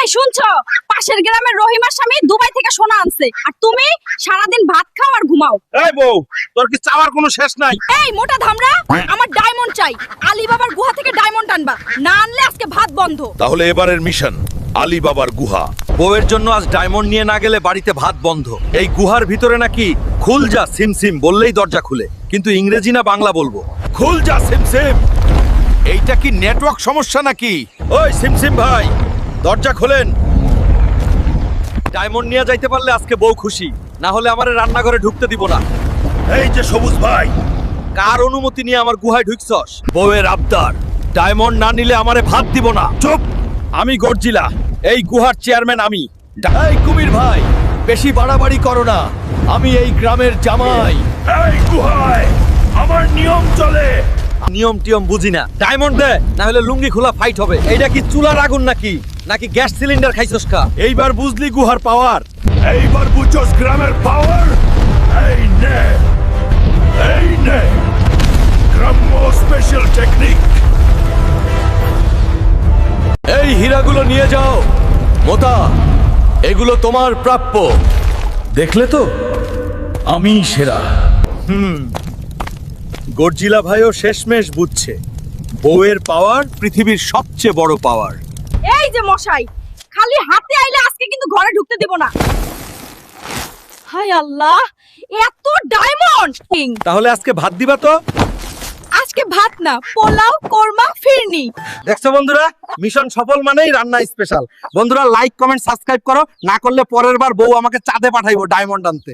এই শুনছো, পাশের গ্রামের রহিমার স্বামী দুবাই থেকে সোনা আনছে, আর তুমি সারাদিন ভাত খাও আর ঘুমাও। এই বউ, তোর কি চাওয়ার কোনো শেষ নাই? এই মোটা ধামরা, আমার ডায়মন্ড চাই। আলীবাবার গুহা থেকে ডায়মন্ড আনবা, না আনলে আজকে ভাত বন্ধ। তাহলে এবারের মিশন আলী বাবার গুহা। বউয়ের জন্য আজ ডায়মন্ড নিয়ে না গেলে বাড়িতে ভাত বন্ধ। এই গুহার ভিতরে নাকি খুল যা সিম সিম বললেই দরজা খুলে, কিন্তু ইংরেজি না বাংলা বলবো। খুল যা সিমসিম। এইটা কি নেটওয়ার্ক সমস্যা নাকি? ওই সিমসিম ভাই, দরজা খোলেন। ডায়মন্ড নিয়ে যাইতে পারলে আজকে বউ খুশি, না হলে আমারে রান্নাঘরে ঢুকতে দিব না। এই যে সবুজ ভাই, কার অনুমতি নিয়ে আমার গুহায় ঢুকছস? বউয়ের আবদার, ডায়মন্ড না নিলে আমারে ভাত দিব না। চুপ। আমি গর্জিলা, এই গুহার চেয়ারম্যান আমি। এই কুমির ভাই, বেশি বাড়াবাড়ি করো না, আমি এই গ্রামের জামাই। এই গুহায় আমার নিয়ম চলে। নিয়ম টিয়ম বুঝি না, ডায়মন্ড দে, না হলে লুঙ্গি খোলা ফাইট হবে। এইটা কি চুলার আগুন নাকি নাকি গ্যাস সিলিন্ডার খাইছস কা? এইবার বুঝলি গুহার পাওয়ার। এইবার বুঝছস গ্রামের পাওয়ার। এই নে, এই নে গ্রাম্য স্পেশাল টেকনিক। এই হীরাগুলো নিয়ে যাও মোতা, এগুলো তোমার প্রাপ্য। দেখলে তো, আমি সেরা। গর্জিলা ভাইও শেষমেশ বুঝছে, বউয়ের পাওয়ার পৃথিবীর সবচেয়ে বড় পাওয়ার। এই যে মশাই, খালি হাতে আইলে আজকে কিন্তু ঘরে ঢুকতে দিব না। হায় আল্লাহ, এত ডায়মন্ড! তাহলে আজকে ভাত দিবা তো? আজকে ভাত না, পোলাও, কোরমা, ফিরনি। দেখছো বন্ধুরা, মিশন সফল মানেই রান্না স্পেশাল। বন্ধুরা লাইক কমেন্ট সাবস্ক্রাইব করো, না করলে পরের বার বউ আমাকে চাঁদে পাঠাইবো ডায়মন্ড আনতে।